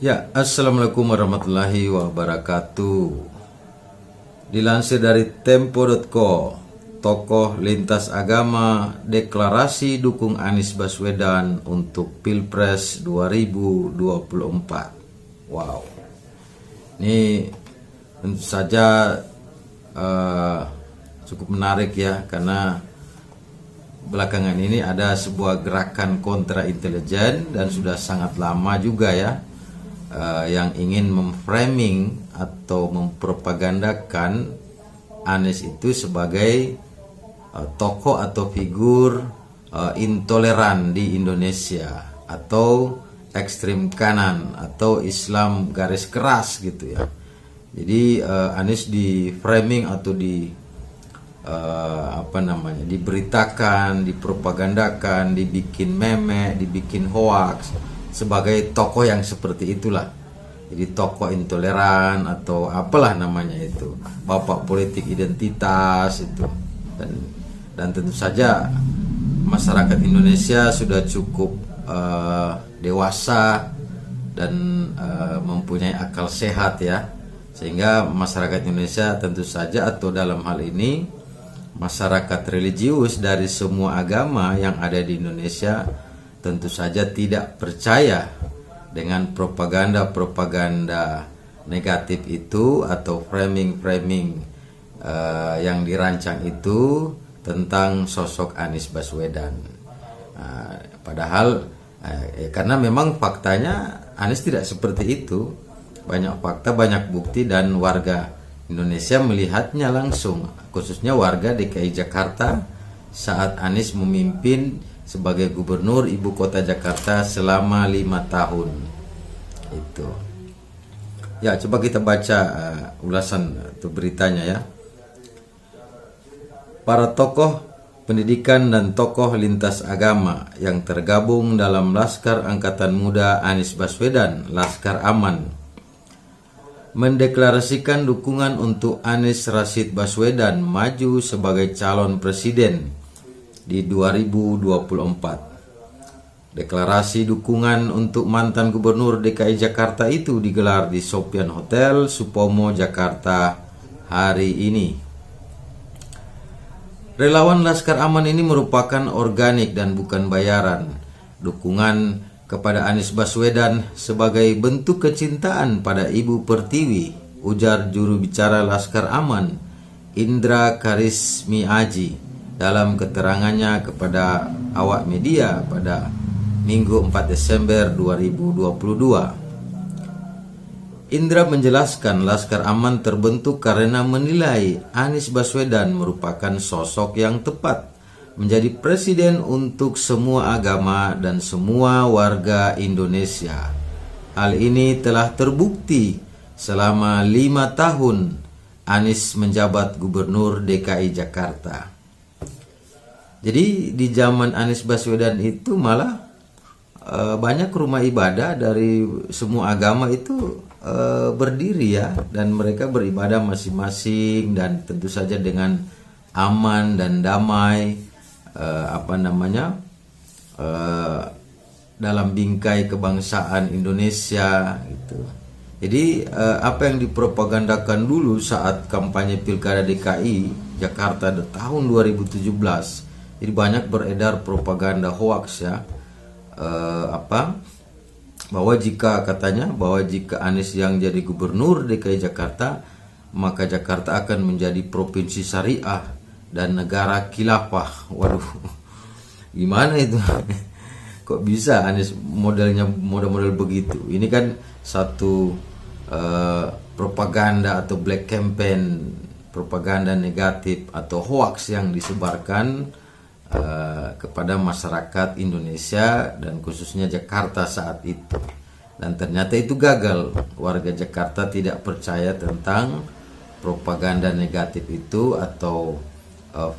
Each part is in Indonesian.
Ya, Assalamualaikum warahmatullahi wabarakatuh. Dilansir dari Tempo.co, tokoh lintas agama deklarasi dukung Anies Baswedan untuk Pilpres 2024. Wow, ini tentu saja cukup menarik ya, karena belakangan ini ada sebuah gerakan kontra intelijen dan sudah sangat lama juga ya, yang ingin memframing atau mempropagandakan Anies itu sebagai tokoh atau figur intoleran di Indonesia, atau ekstrim kanan, atau Islam garis keras gitu ya. Jadi Anies di framing atau diberitakan, dipropagandakan, dibikin meme, dibikin hoax sebagai tokoh yang seperti itulah. Jadi tokoh intoleran atau apalah namanya itu, bapak politik identitas itu. Dan tentu saja masyarakat Indonesia sudah cukup dewasa dan mempunyai akal sehat ya, sehingga masyarakat Indonesia tentu saja, atau dalam hal ini masyarakat religius dari semua agama yang ada di Indonesia, tentu saja tidak percaya dengan propaganda-propaganda negatif itu atau framing-framing yang dirancang itu tentang sosok Anies Baswedan. Padahal karena memang faktanya Anies tidak seperti itu. Banyak fakta, banyak bukti, dan warga Indonesia melihatnya langsung, khususnya warga DKI Jakarta saat Anies memimpin sebagai gubernur ibu kota Jakarta selama 5 tahun itu. Ya, coba kita baca ulasan atau beritanya ya. Para tokoh pendidikan dan tokoh lintas agama yang tergabung dalam Laskar Angkatan Muda Anies Baswedan, Laskar Aman, mendeklarasikan dukungan untuk Anies Rashid Baswedan maju sebagai calon presiden di 2024. Deklarasi dukungan untuk mantan gubernur DKI Jakarta itu digelar di Sopian Hotel Supomo, Jakarta hari ini. Relawan Laskar Aman ini merupakan organik dan bukan bayaran. Dukungan kepada Anies Baswedan sebagai bentuk kecintaan pada Ibu Pertiwi, ujar juru bicara Laskar Aman, Indra Karismi Aji, dalam keterangannya kepada awak media pada Minggu 4 Desember 2022. Indra menjelaskan Laskar Aman terbentuk karena menilai Anies Baswedan merupakan sosok yang tepat menjadi presiden untuk semua agama dan semua warga Indonesia. Hal ini telah terbukti selama 5 tahun Anies menjabat gubernur DKI Jakarta. Jadi di zaman Anies Baswedan itu malah banyak rumah ibadah dari semua agama itu berdiri ya, dan mereka beribadah masing-masing, dan tentu saja dengan aman dan damai, dalam bingkai kebangsaan Indonesia gitu. Jadi apa yang dipropagandakan dulu saat kampanye Pilkada DKI Jakarta tahun 2017, jadi banyak beredar propaganda hoax ya, bahwa jika Anies yang jadi gubernur DKI Jakarta, maka Jakarta akan menjadi provinsi syariah dan negara khilafah. Waduh, gimana itu? Kok bisa Anies model begitu? Ini kan satu propaganda atau black campaign, propaganda negatif atau hoax yang disebarkan kepada masyarakat Indonesia dan khususnya Jakarta saat itu. Dan ternyata itu gagal. Warga Jakarta tidak percaya tentang propaganda negatif itu atau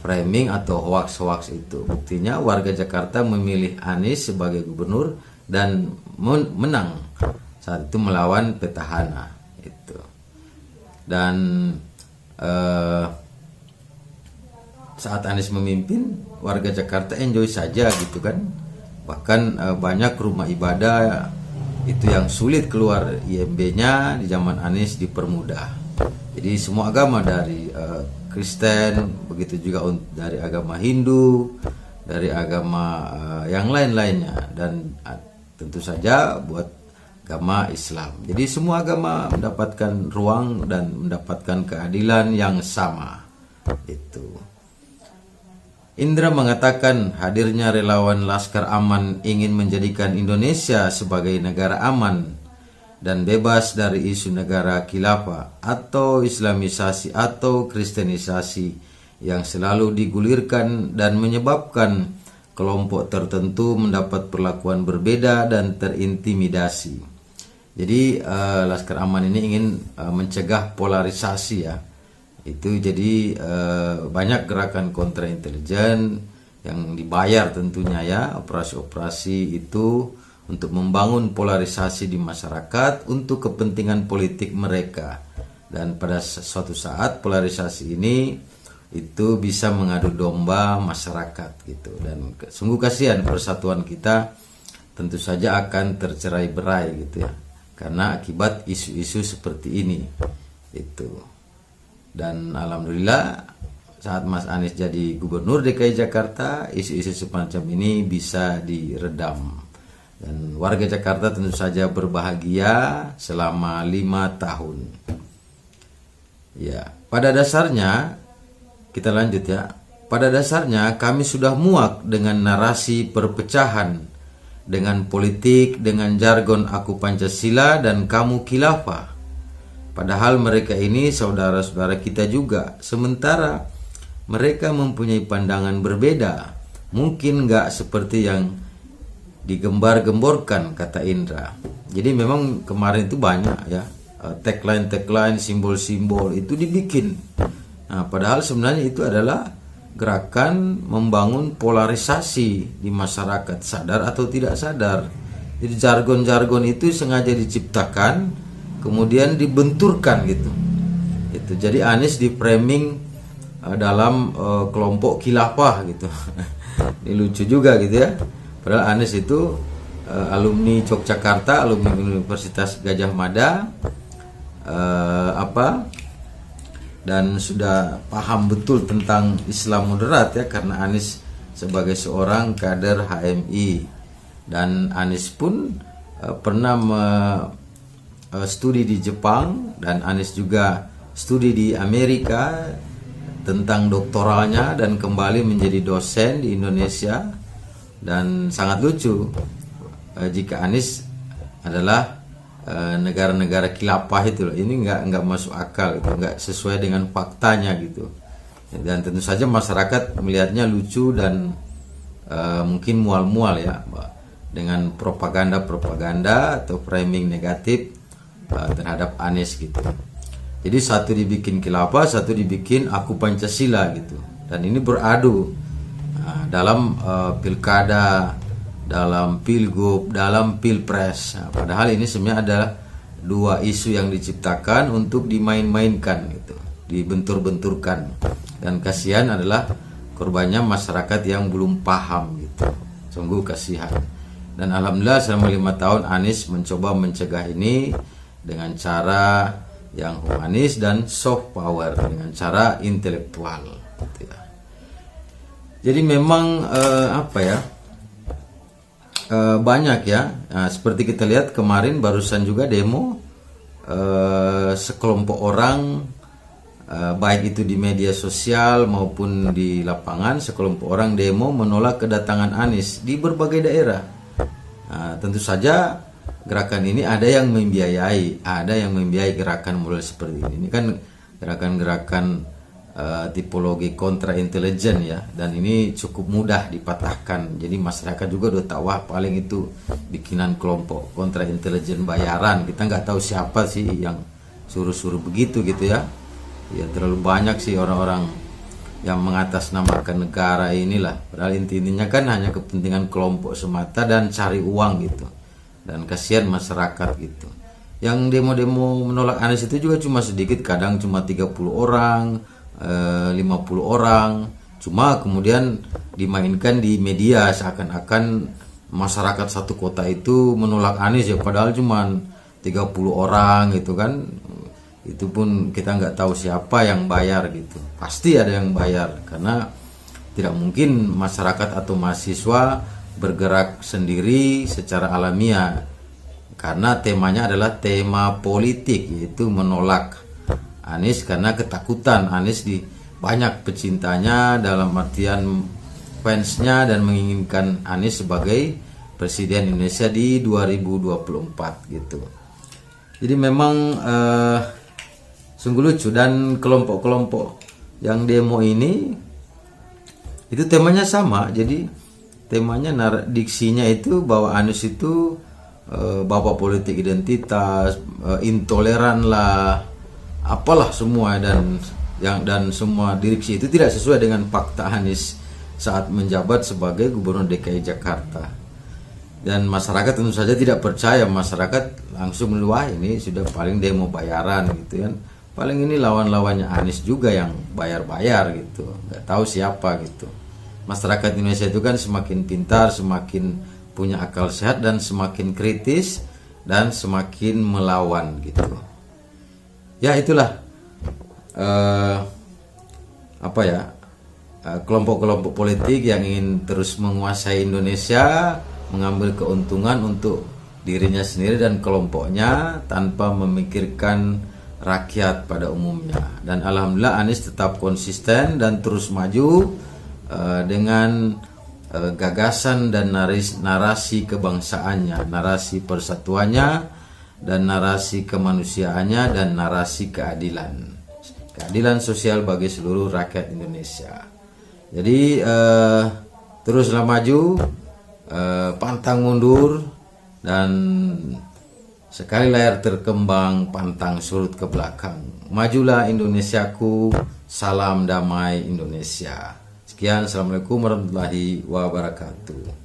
framing atau hoax-hoax itu. Buktinya warga Jakarta memilih Anies sebagai gubernur dan menang saat itu melawan petahana itu. Dan saat Anies memimpin, warga Jakarta enjoy saja gitu kan. Bahkan banyak rumah ibadah itu yang sulit keluar IMB-nya, di zaman Anies dipermudah. Jadi semua agama dari Kristen, begitu juga dari agama Hindu, dari agama yang lain-lainnya, dan tentu saja buat agama Islam. Jadi semua agama mendapatkan ruang dan mendapatkan keadilan yang sama. Itu. Indra mengatakan hadirnya relawan Laskar Aman ingin menjadikan Indonesia sebagai negara aman dan bebas dari isu negara khilafah atau Islamisasi atau Kristenisasi yang selalu digulirkan dan menyebabkan kelompok tertentu mendapat perlakuan berbeda dan terintimidasi. Jadi Laskar Aman ini ingin mencegah polarisasi ya. Itu jadi banyak gerakan kontra intelijen yang dibayar tentunya ya, operasi-operasi itu untuk membangun polarisasi di masyarakat untuk kepentingan politik mereka. Dan pada suatu saat polarisasi ini itu bisa mengadu domba masyarakat gitu. Dan sungguh kasihan persatuan kita tentu saja akan tercerai-berai gitu ya, karena akibat isu-isu seperti ini itu. Dan alhamdulillah saat Mas Anies jadi Gubernur DKI Jakarta, isu-isu semacam ini bisa diredam. Dan warga Jakarta tentu saja berbahagia selama 5 tahun. Ya, pada dasarnya kita lanjut ya. Pada dasarnya kami sudah muak dengan narasi perpecahan, dengan politik, dengan jargon aku Pancasila dan kamu khilafah. Padahal mereka ini saudara-saudara kita juga. Sementara mereka mempunyai pandangan berbeda. Mungkin nggak seperti yang digembar-gemborkan, kata Indra. Jadi memang kemarin itu banyak ya tagline-tagline, simbol-simbol itu dibikin. Nah, padahal sebenarnya itu adalah gerakan membangun polarisasi di masyarakat, sadar atau tidak sadar. Jadi jargon-jargon itu sengaja diciptakan, kemudian dibenturkan gitu. Itu jadi Anies di framing dalam kelompok khilafah gitu. Ini lucu juga gitu ya. Padahal Anies itu alumni Yogyakarta, alumni Universitas Gadjah Mada, dan sudah paham betul tentang Islam moderat ya, karena Anies sebagai seorang kader HMI, dan Anies pun pernah studi di Jepang, dan Anies juga studi di Amerika tentang doktoralnya dan kembali menjadi dosen di Indonesia. Dan sangat lucu jika Anies adalah negara-negara khilafah itu loh. Ini nggak masuk akal, itu nggak sesuai dengan faktanya gitu. Dan tentu saja masyarakat melihatnya lucu dan mungkin mual-mual ya dengan propaganda atau framing negatif terhadap Anies gitu. Jadi satu dibikin khilafah, satu dibikin aku Pancasila gitu. Dan ini beradu dalam pilkada, dalam pilgub, dalam pilpres. Padahal ini sebenarnya adalah dua isu yang diciptakan untuk dimain-mainkan gitu, dibentur-benturkan. Dan kasihan adalah korbannya masyarakat yang belum paham gitu. Sungguh kasihan. Dan alhamdulillah selama 5 tahun Anies mencoba mencegah ini dengan cara yang humanis dan soft power, dengan cara intelektual gitu ya. Jadi memang banyak ya. Nah, seperti kita lihat kemarin barusan juga demo sekelompok orang, baik itu di media sosial maupun di lapangan, sekelompok orang demo menolak kedatangan Anies di berbagai daerah. Nah, tentu saja gerakan ini ada yang membiayai gerakan model seperti ini. Ini kan gerakan-gerakan tipologi kontra intelijen ya, dan ini cukup mudah dipatahkan. Jadi masyarakat juga udah tahu, wah paling itu bikinan kelompok kontra intelijen bayaran. Kita nggak tahu siapa sih yang suruh-suruh begitu gitu ya. Ya terlalu banyak sih orang-orang yang mengatasnamakan negara inilah. Padahal intinya kan hanya kepentingan kelompok semata dan cari uang gitu. Dan kasihan masyarakat gitu. Yang demo-demo menolak Anies itu juga cuma sedikit, kadang cuma 30 orang, 50 orang. Cuma kemudian dimainkan di media seakan-akan masyarakat satu kota itu menolak Anies ya, padahal cuman 30 orang gitu kan. Itu pun kita nggak tahu siapa yang bayar gitu. Pasti ada yang bayar, karena tidak mungkin masyarakat atau mahasiswa bergerak sendiri secara alamiah, karena temanya adalah tema politik, yaitu menolak Anies karena ketakutan Anies di banyak pecintanya, dalam artian fansnya, dan menginginkan Anies sebagai presiden Indonesia di 2024 gitu. Jadi memang sungguh lucu, dan kelompok-kelompok yang demo ini itu temanya sama. Jadi temanya, diksinya itu bahwa Anies itu bapak politik identitas, intoleran lah, apalah semua, dan semua diksi itu tidak sesuai dengan fakta Anies saat menjabat sebagai Gubernur DKI Jakarta. Dan masyarakat tentu saja tidak percaya, masyarakat langsung meluah ini sudah paling demo bayaran gitu kan. Paling ini lawan-lawannya Anies juga yang bayar-bayar gitu, nggak tahu siapa gitu. Masyarakat Indonesia itu kan semakin pintar, semakin punya akal sehat, dan semakin kritis, dan semakin melawan gitu. Ya itulah kelompok-kelompok politik yang ingin terus menguasai Indonesia, mengambil keuntungan untuk dirinya sendiri dan kelompoknya tanpa memikirkan rakyat pada umumnya. Dan alhamdulillah Anies tetap konsisten dan terus maju dengan gagasan dan narasi kebangsaannya, narasi persatuannya, dan narasi kemanusiaannya, dan narasi keadilan sosial bagi seluruh rakyat Indonesia. Jadi teruslah maju, pantang mundur, dan sekali layar terkembang pantang surut ke belakang. Majulah Indonesiaku, salam damai Indonesia. Sekian, assalamualaikum warahmatullahi wabarakatuh.